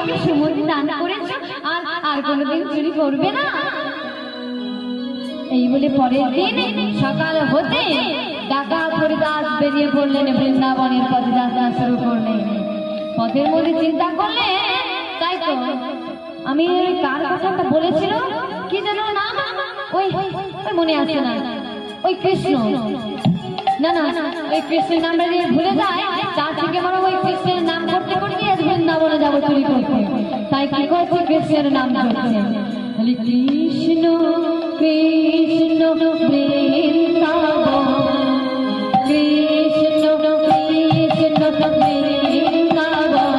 আমাকে সুমতি দান করেছো, আর আর কোনোদিন চুরি করবে না। এই বলে পরের দিন সকাল হতে ডাকাত হরিদাস বেরিয়ে পড়লেন, বৃন্দাবনের পথে যাত্রা শুরু করলেন। পথের মধ্যে চিন্তা করলে, তাই তো আমি কার কথাটা বলেছিল, কি যেন নাম, ওই মনে আসছে না, ওই কৃষ্ণ, না না ওই কৃষ্ণের নামটা দিয়ে ভুলে যায়, তার থেকে বড় ওই কৃষ্ণের নাম করতে করতে বৃন্দাবনে যাবো চুরি করতে। তাই কি করছে, কৃষ্ণের নাম করছে, কৃষ্ণ কৃষ্ণ বৃন্দাবন, কৃষ্ণ কৃষ্ণ বৃন্দাবন।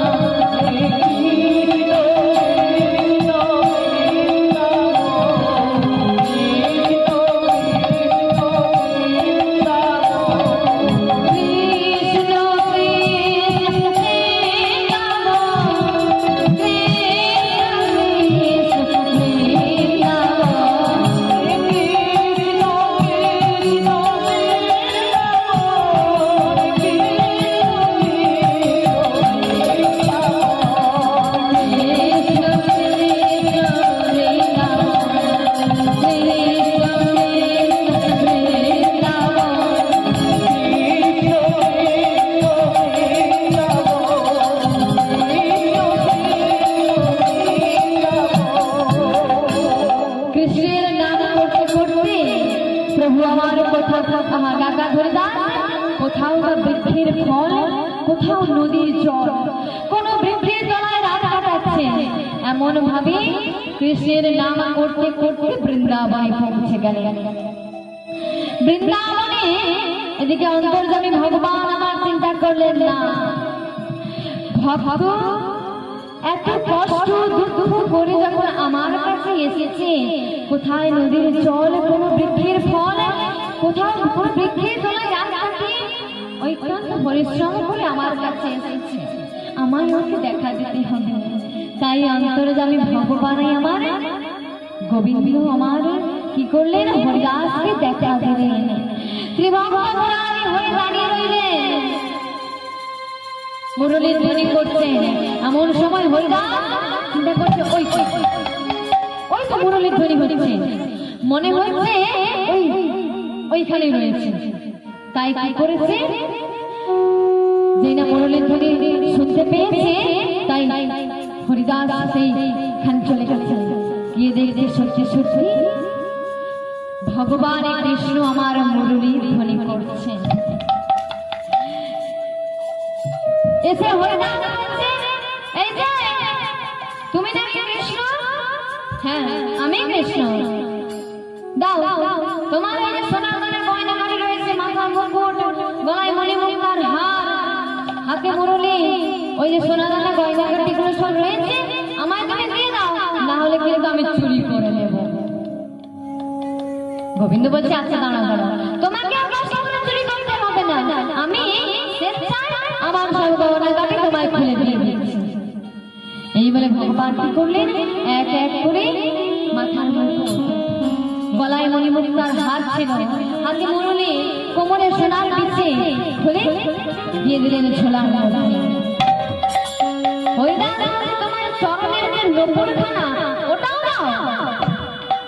কোথাও বা বৃক্ষের ফল, কোথাও নদীর জল, কোন বৃক্ষের তলায় রাত কাটাচ্ছে, এমন ভাবে কৃষ্ণের নাম করতে করতে বৃন্দাবনে পৌঁছে গেলেন। বৃন্দাবনে এদিকে অন্তর্যামী ভগবান আমার চিন্তা করলেন না, ভক্ত এত কষ্ট দুঃখ করে যখন আমার কাছে এসেছে, কোথায় নদীর জল, কোন বৃক্ষের ফল, কোথাও কোন বৃক্ষের তলায় রাত কাটিয়ে অত্যন্ত পরিশ্রম করে আমার কাছে এসেছে, আমার ওকে দেখা দিতে হবে। তাই অন্তর্যামী ভগবানই আমার গোবিন্দ আমার কি করলেন, হরিদাসকে দেখা দিলেন। ত্রিভঙ্গ হয়ে দাঁড়িয়ে রইলেন, মুরলীর ধ্বনি করছেন। এমন সময় হরিদাস চিন্তা করছে, ওই তো মুরলীর ধ্বনি হচ্ছে, মনে হচ্ছে ওইখানে রয়েছে। তাই কি করেছে, যেই না মুরলীর ধ্বনি শুনতে পেয়েছে, তাই হরিদাস সেইখানে চলে গেছে। গিয়ে দেখছে সত্যি সত্যি ভগবান কৃষ্ণ আমার মুরলীর ধ্বনি করছেন। এসে হরিদাস বলছে, এই যে তুমি নাকি কৃষ্ণ? হ্যাঁ আমি কৃষ্ণ। দাও তোমার এই যে সোনার দানের গয়নাগাটি রয়েছে, মাথার মুকুট, গলায় মণিমুক্তার হার, হাতে মুরলী, ওই যে সোনা দানা গয়নাগাটি গুলো সব রয়েছে, আমায় তুমি দিয়ে দাও, না হলে কিন্তু আমি চুরি করে নেব। গোবিন্দ বলছে, আচ্ছা দাঁড়াও দাঁড়াও, তোমাকে চুরি করতে হবে না, আমি আমার সব গয়নাগাটি তোমায় খুলে দিয়ে দিচ্ছি। এই বলে ভগবান কি করলেন, এক এক করে মাথার মুকুট, গলায় মণিমুক্তার হাত ছিল, হাতে মুরলী, কোমরে সোনার বিছে খুলে দিয়ে দিলেন ঝোলার মধ্যে। হরিদাস তোমার চরণের যে নূপুরখানা ওটাও দাও।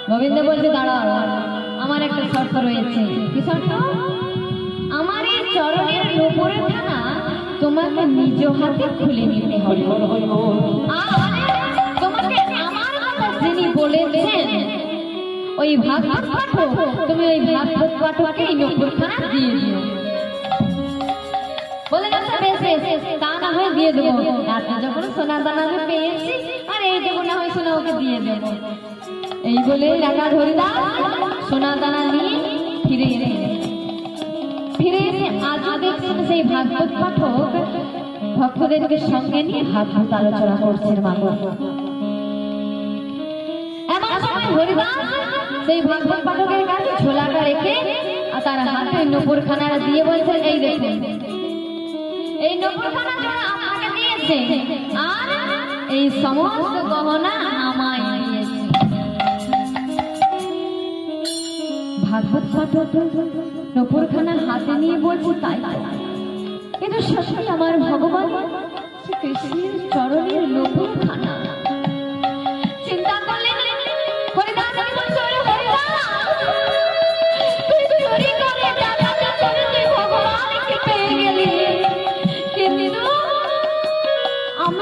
গোবিন্দ বলছে, দাঁড়াও, আমার একটা শর্ত রয়েছে। কি শর্ত? আমার এই চরণের নূপুরখানা তোমাকে নিজ হাতে খুলে নিতে হবে, আর তোমাকে আমার কথা যিনি বলেছেন ওই ভাগবত পাঠক, তুমি ওই ভাগবত পাঠককে এই নূপুরখানা দিয়ে দিও। বলে আচ্ছা বেশ বেশ, তা না হয় দিয়ে দেবো, আপনি যখন সোনা দানা আমি পেয়েছি, আর এই দেবো না হয় সোনা ওকে দিয়ে দেবো। এই বলে ডাকাত হরিদাস সোনা দানা নিয়ে ফিরে এলেন। ফিরে এসে আজও দেখছেন সেই ভাগবত পাঠক ভক্তদেরকে সঙ্গে নিয়ে হাত হাত আলোচনা করছেন। মাগো এমন সময় হরিদাস সেই ভাগবত পাঠকের কাছে ঝোলাটা রেখে তার হাতে নূপুরখানা দিয়ে বলছেন, এই দেখুন এই নূপুরখানা জোড়া আমাকে দিয়েছে, আর এই সমস্ত গহনা আমায় দিয়েছে। ভাগবত পাঠক নূপুরখানা হাতে নিয়ে বলছে, তাই কিন্তু সত্যি আমার ভগবান শ্রীকৃষ্ণের চরণের নূপুরখানা।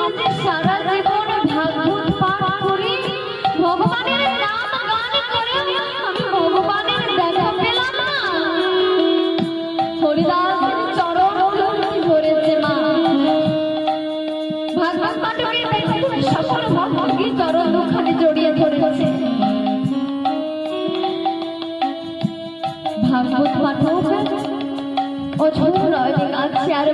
আমি যে সারা জীবন ভাগবত পাঠ করি, ভগবানের নাম গান করে আমি ভগবানের দেখা পেলাম না। হরিদাস চরণ ধরেছে মা, ভাগবত পাঠকের সকল ভক্তকে চরণ দুখানে জড়িয়ে ধরেছে। ভাগবত পাঠক অঝোর কাছে আর